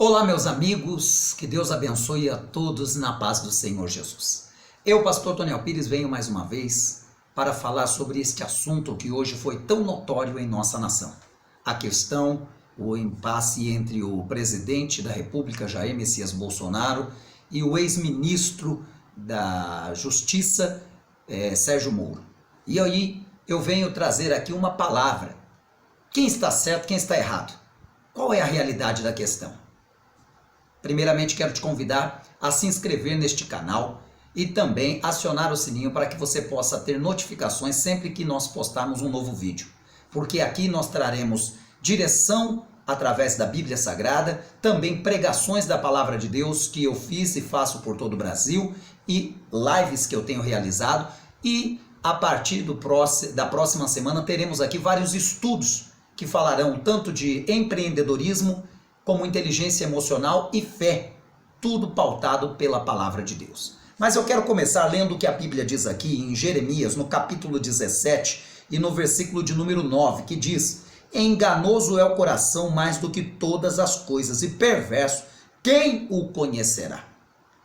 Olá, meus amigos, que Deus abençoe a todos na paz do Senhor Jesus. Eu, pastor Toniel Pires, venho mais uma vez para falar sobre este assunto que hoje foi tão notório em nossa nação. A questão, o impasse entre o presidente da República, Jair Messias Bolsonaro, e o ex-ministro da Justiça, Sérgio Moro. E aí eu venho trazer aqui uma palavra. Quem está certo, quem está errado? Qual é a realidade da questão? Primeiramente, quero te convidar a se inscrever neste canal e também acionar o sininho para que você possa ter notificações sempre que nós postarmos um novo vídeo. Porque aqui nós traremos direção através da Bíblia Sagrada, também pregações da Palavra de Deus que eu fiz e faço por todo o Brasil e lives que eu tenho realizado. E a partir da próxima semana teremos aqui vários estudos que falarão tanto de empreendedorismo, como inteligência emocional e fé, tudo pautado pela palavra de Deus. Mas eu quero começar lendo o que a Bíblia diz aqui em Jeremias, no capítulo 17 e no versículo de número 9, que diz: enganoso é o coração mais do que todas as coisas, e perverso, quem o conhecerá?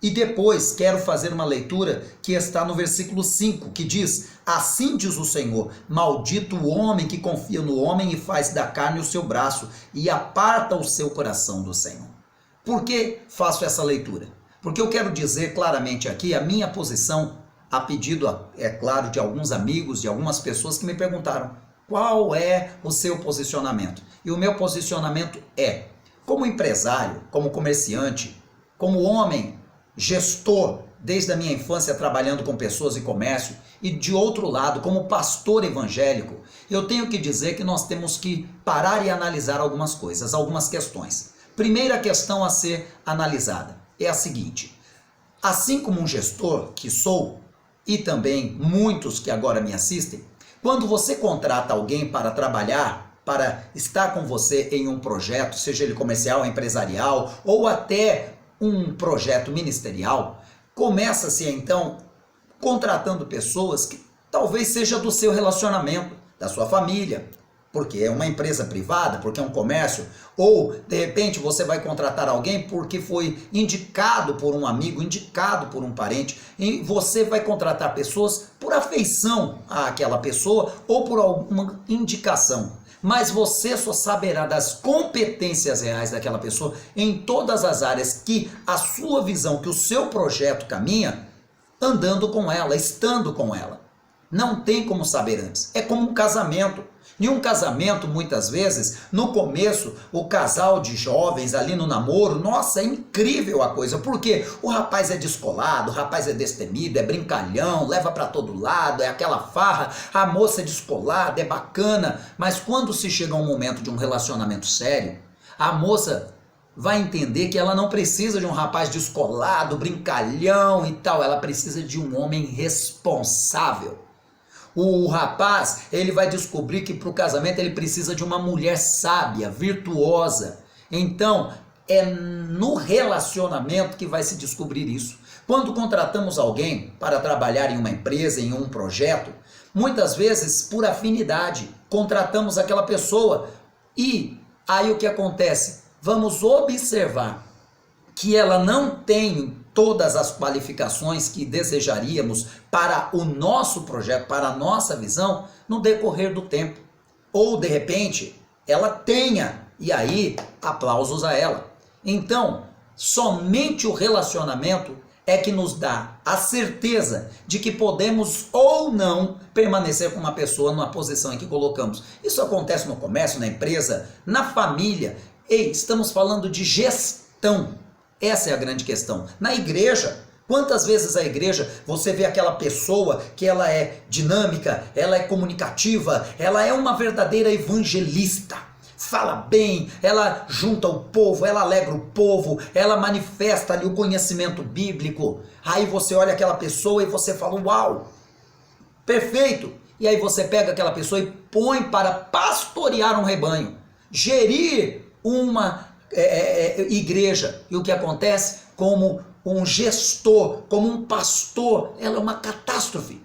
E depois quero fazer uma leitura que está no versículo 5, que diz: assim diz o Senhor, maldito o homem que confia no homem e faz da carne o seu braço e aparta o seu coração do Senhor. Por que faço essa leitura? Porque eu quero dizer claramente aqui a minha posição, a pedido, é claro, de alguns amigos, de algumas pessoas que me perguntaram qual é o seu posicionamento. E o meu posicionamento é, como empresário, como comerciante, como homem, gestor, desde a minha infância trabalhando com pessoas e comércio, e de outro lado, como pastor evangélico, eu tenho que dizer que nós temos que parar e analisar algumas coisas, algumas questões. Primeira questão a ser analisada é a seguinte: assim como um gestor que sou, e também muitos que agora me assistem, quando você contrata alguém para trabalhar, para estar com você em um projeto, seja ele comercial, empresarial ou até um projeto ministerial, começa-se então contratando pessoas que talvez seja do seu relacionamento, da sua família, porque é uma empresa privada, porque é um comércio, ou de repente você vai contratar alguém porque foi indicado por um amigo, indicado por um parente, e você vai contratar pessoas por afeição àquela pessoa ou por alguma indicação. Mas você só saberá das competências reais daquela pessoa em todas as áreas que a sua visão, que o seu projeto caminha, andando com ela, estando com ela. Não tem como saber antes. É como um casamento. Em um casamento, muitas vezes, no começo, o casal de jovens ali no namoro, nossa, é incrível a coisa, porque o rapaz é descolado, o rapaz é destemido, é brincalhão, leva para todo lado, é aquela farra, a moça é descolada, é bacana, mas quando se chega a um momento de um relacionamento sério, a moça vai entender que ela não precisa de um rapaz descolado, brincalhão e tal, ela precisa de um homem responsável. O rapaz, ele vai descobrir que para o casamento ele precisa de uma mulher sábia, virtuosa. Então, é no relacionamento que vai se descobrir isso. Quando contratamos alguém para trabalhar em uma empresa, em um projeto, muitas vezes por afinidade, contratamos aquela pessoa e aí o que acontece? Vamos observar que ela não tem todas as qualificações que desejaríamos para o nosso projeto, para a nossa visão, no decorrer do tempo. Ou, de repente, ela tenha, e aí, aplausos a ela. Então, somente o relacionamento é que nos dá a certeza de que podemos ou não permanecer com uma pessoa numa posição em que colocamos. Isso acontece no comércio, na empresa, na família. Ei, estamos falando de gestão. Essa é a grande questão. Na igreja, quantas vezes a igreja, você vê aquela pessoa que ela é dinâmica, ela é comunicativa, ela é uma verdadeira evangelista. Fala bem, ela junta o povo, ela alegra o povo, ela manifesta ali o conhecimento bíblico. Aí você olha aquela pessoa e você fala, uau, perfeito. E aí você pega aquela pessoa e põe para pastorear um rebanho, gerir uma igreja, e o que acontece? Como um gestor, como um pastor, ela é uma catástrofe.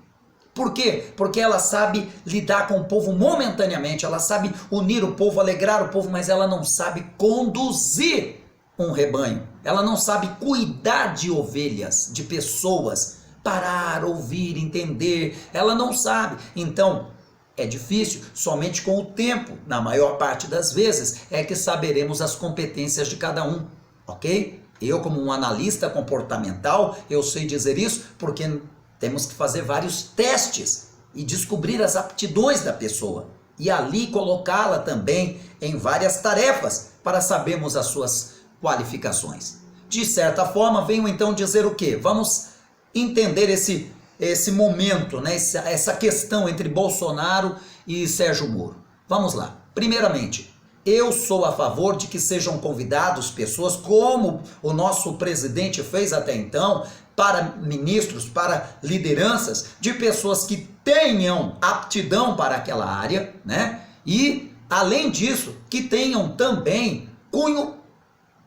Por quê? Porque ela sabe lidar com o povo momentaneamente, ela sabe unir o povo, alegrar o povo, mas ela não sabe conduzir um rebanho, ela não sabe cuidar de ovelhas, de pessoas, parar, ouvir, entender, ela não sabe. Então, é difícil, somente com o tempo, na maior parte das vezes, é que saberemos as competências de cada um, ok? Eu, como um analista comportamental, eu sei dizer isso porque temos que fazer vários testes e descobrir as aptidões da pessoa e ali colocá-la também em várias tarefas para sabermos as suas qualificações. De certa forma, venho então dizer o quê? Vamos entender esse momento, né? essa questão entre Bolsonaro e Sérgio Moro. Vamos lá. Primeiramente, eu sou a favor de que sejam convidados pessoas como o nosso presidente fez até então, para ministros, para lideranças, de pessoas que tenham aptidão para aquela área, né? E, além disso, que tenham também cunho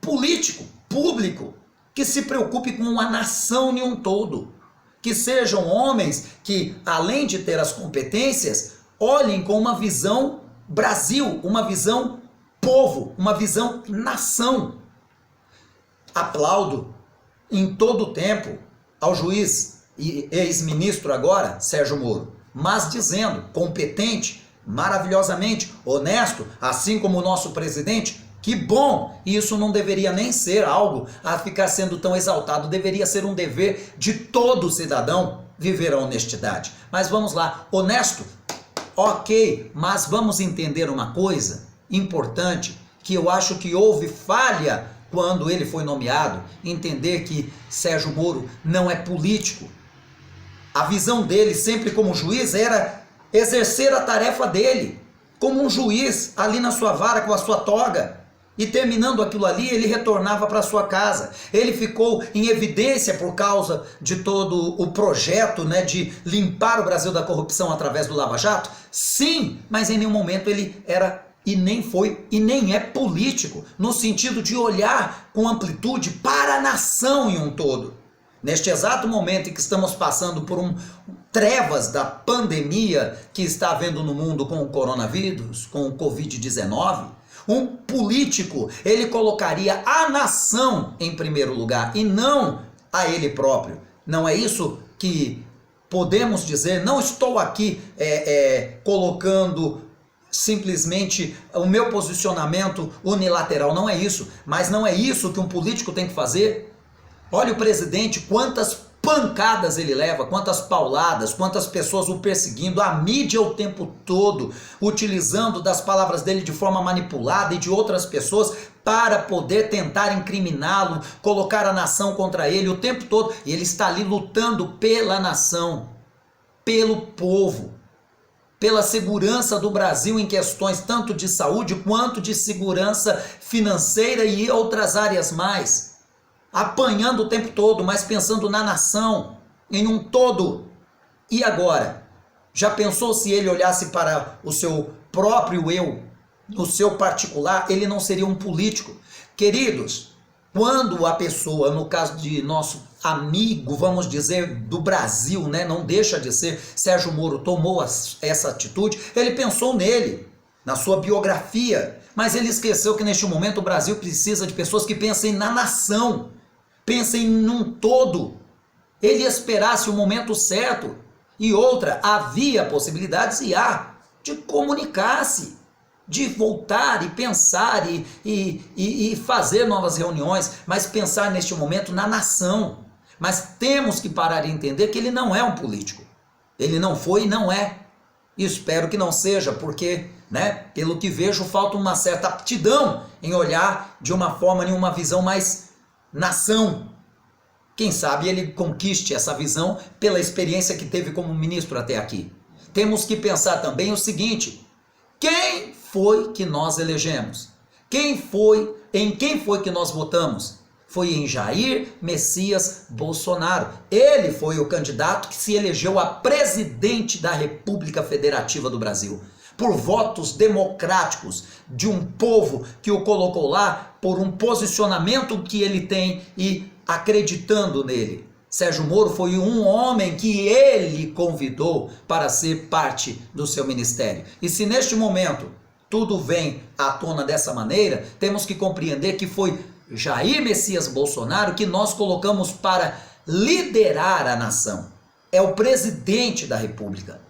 político, público, que se preocupe com a nação em um todo. Que sejam homens que, além de ter as competências, olhem com uma visão Brasil, uma visão povo, uma visão nação. Aplaudo em todo o tempo ao juiz e ex-ministro agora, Sérgio Moro, mas dizendo, competente, maravilhosamente honesto, assim como o nosso presidente, que bom! E isso não deveria nem ser algo a ficar sendo tão exaltado, deveria ser um dever de todo cidadão viver a honestidade. Mas vamos lá, honesto? Ok, mas vamos entender uma coisa importante, que eu acho que houve falha quando ele foi nomeado, entender que Sérgio Moro não é político. A visão dele sempre como juiz era exercer a tarefa dele, como um juiz ali na sua vara com a sua toga. E terminando aquilo ali, ele retornava para sua casa. Ele ficou em evidência por causa de todo o projeto, né, de limpar o Brasil da corrupção através do Lava Jato? Sim, mas em nenhum momento ele era e nem foi e nem é político, no sentido de olhar com amplitude para a nação em um todo. Neste exato momento em que estamos passando por trevas da pandemia que está havendo no mundo com o coronavírus, com o Covid-19, um político, ele colocaria a nação em primeiro lugar e não a ele próprio. Não é isso que podemos dizer? Não estou aqui colocando simplesmente o meu posicionamento unilateral, não é isso. Mas não é isso que um político tem que fazer. Olha o presidente, quantas pancadas ele leva, quantas pauladas, quantas pessoas o perseguindo, a mídia o tempo todo, utilizando das palavras dele de forma manipulada e de outras pessoas para poder tentar incriminá-lo, colocar a nação contra ele o tempo todo. E ele está ali lutando pela nação, pelo povo, pela segurança do Brasil em questões tanto de saúde quanto de segurança financeira e outras áreas mais. Apanhando o tempo todo, mas pensando na nação, em um todo. E agora? Já pensou se ele olhasse para o seu próprio eu, no seu particular, ele não seria um político? Queridos, quando a pessoa, no caso de nosso amigo, vamos dizer, do Brasil, né, não deixa de ser, Sérgio Moro tomou essa atitude, ele pensou nele, na sua biografia, mas ele esqueceu que neste momento o Brasil precisa de pessoas que pensem na nação, pensem num todo. Ele esperasse o momento certo. E outra, havia possibilidades e há de comunicar-se, de voltar e pensar e fazer novas reuniões, mas pensar neste momento na nação. Mas temos que parar e entender que ele não é um político. Ele não foi e não é. E espero que não seja, porque, né, pelo que vejo, falta uma certa aptidão em olhar de uma forma, em uma visão mais nação. Quem sabe ele conquiste essa visão pela experiência que teve como ministro até aqui. Temos que pensar também o seguinte: quem foi que nós elegemos? Em quem foi que nós votamos? Foi em Jair Messias Bolsonaro. Ele foi o candidato que se elegeu a presidente da República Federativa do Brasil, por votos democráticos de um povo que o colocou lá por um posicionamento que ele tem e acreditando nele. Sérgio Moro foi um homem que ele convidou para ser parte do seu ministério. E se neste momento tudo vem à tona dessa maneira, temos que compreender que foi Jair Messias Bolsonaro, que nós colocamos para liderar a nação. É o presidente da República.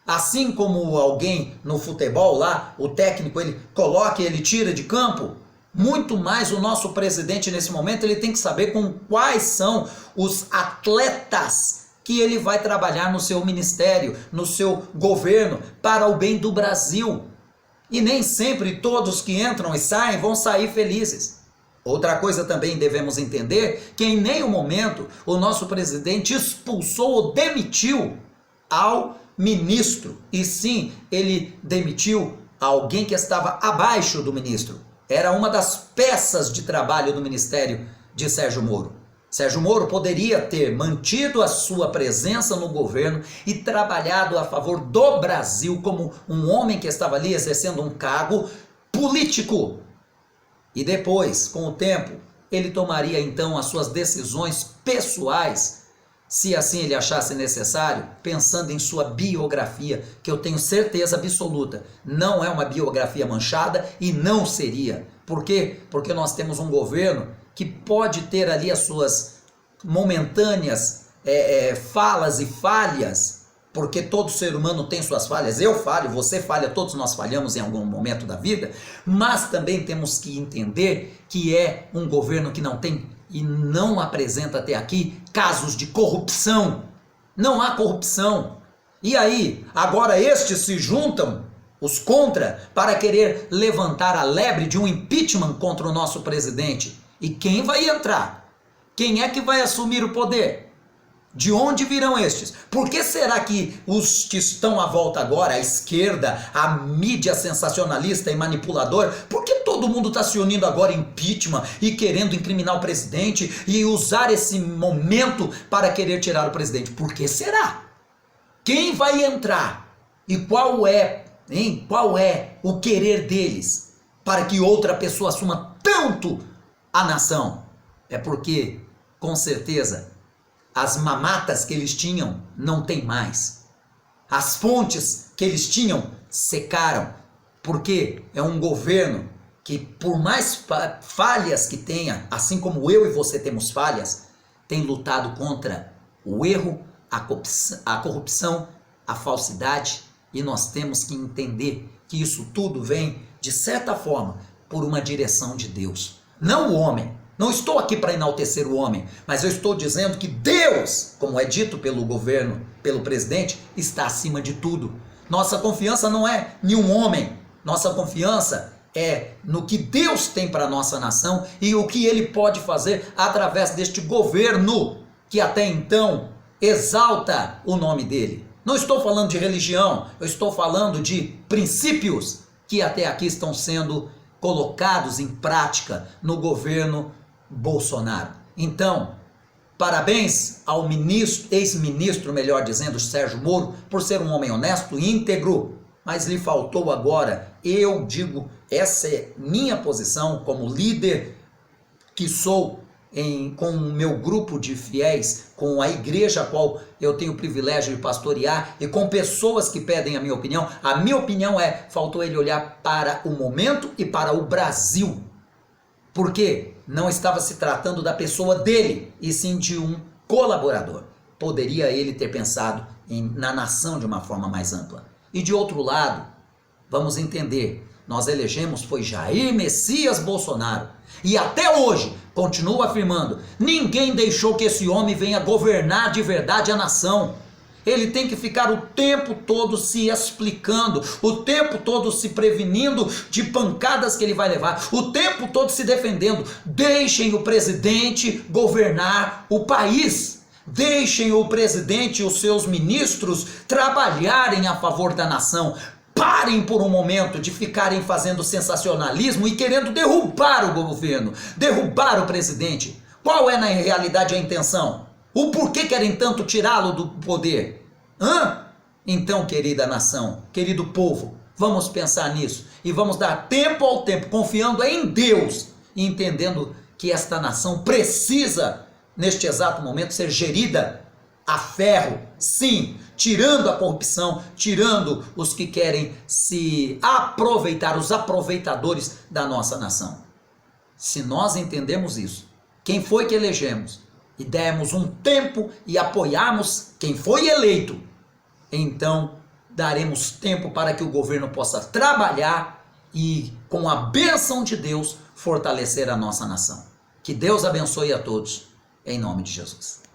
Assim como alguém no futebol lá, o técnico, ele coloca e ele tira de campo, muito mais o nosso presidente nesse momento, ele tem que saber com quais são os atletas que ele vai trabalhar no seu ministério, no seu governo, para o bem do Brasil. E nem sempre todos que entram e saem vão sair felizes. Outra coisa também devemos entender, que em nenhum momento o nosso presidente expulsou ou demitiu ao ministro, e sim, ele demitiu alguém que estava abaixo do ministro. Era uma das peças de trabalho do ministério de Sérgio Moro. Sérgio Moro poderia ter mantido a sua presença no governo e trabalhado a favor do Brasil como um homem que estava ali exercendo um cargo político. E depois, com o tempo, ele tomaria então as suas decisões pessoais, se assim ele achasse necessário, pensando em sua biografia, que eu tenho certeza absoluta, não é uma biografia manchada e não seria. Por quê? Porque nós temos um governo que pode ter ali as suas momentâneas falas e falhas, porque todo ser humano tem suas falhas, eu falho, você falha, todos nós falhamos em algum momento da vida, mas também temos que entender que é um governo que não tem e não apresenta até aqui casos de corrupção. Não há corrupção. E aí, agora estes se juntam, os contra, para querer levantar a lebre de um impeachment contra o nosso presidente. E quem vai entrar? Quem é que vai assumir o poder? De onde virão estes? Por que será que os que estão à volta agora, a esquerda, a mídia sensacionalista e manipuladora, por que todo mundo está se unindo agora em impeachment e querendo incriminar o presidente e usar esse momento para querer tirar o presidente? Por que será? Quem vai entrar? E qual é o querer deles para que outra pessoa assuma tanto a nação? É porque, com certeza, as mamatas que eles tinham não tem mais. As fontes que eles tinham secaram. Porque é um governo que, por mais falhas que tenha, assim como eu e você temos falhas, tem lutado contra o erro, a corrupção, a falsidade. E nós temos que entender que isso tudo vem, de certa forma, por uma direção de Deus. Não o homem. Não estou aqui para enaltecer o homem, mas eu estou dizendo que Deus, como é dito pelo governo, pelo presidente, está acima de tudo. Nossa confiança não é em um homem, nossa confiança é no que Deus tem para a nossa nação e o que ele pode fazer através deste governo que até então exalta o nome dele. Não estou falando de religião, eu estou falando de princípios que até aqui estão sendo colocados em prática no governo Bolsonaro. Então, parabéns ao ex-ministro, melhor dizendo, Sérgio Moro, por ser um homem honesto e íntegro, mas lhe faltou agora, eu digo, essa é minha posição como líder que sou com o meu grupo de fiéis, com a igreja a qual eu tenho o privilégio de pastorear e com pessoas que pedem a minha opinião. A minha opinião faltou ele olhar para o momento e para o Brasil. Porque não estava se tratando da pessoa dele, e sim de um colaborador. Poderia ele ter pensado na nação de uma forma mais ampla. E de outro lado, vamos entender, nós elegemos foi Jair Messias Bolsonaro. E até hoje, continuo afirmando, ninguém deixou que esse homem venha governar de verdade a nação. Ele tem que ficar o tempo todo se explicando, o tempo todo se prevenindo de pancadas que ele vai levar, o tempo todo se defendendo. Deixem o presidente governar o país. Deixem o presidente e os seus ministros trabalharem a favor da nação. Parem por um momento de ficarem fazendo sensacionalismo e querendo derrubar o governo, derrubar o presidente. Qual é na realidade a intenção? O porquê querem tanto tirá-lo do poder? Então, querida nação, querido povo, vamos pensar nisso e vamos dar tempo ao tempo, confiando em Deus e entendendo que esta nação precisa, neste exato momento, ser gerida a ferro, sim, tirando a corrupção, tirando os que querem se aproveitar, os aproveitadores da nossa nação. Se nós entendemos isso, quem foi que elegemos, e demos um tempo e apoiarmos quem foi eleito, então daremos tempo para que o governo possa trabalhar e, com a bênção de Deus, fortalecer a nossa nação. Que Deus abençoe a todos, em nome de Jesus.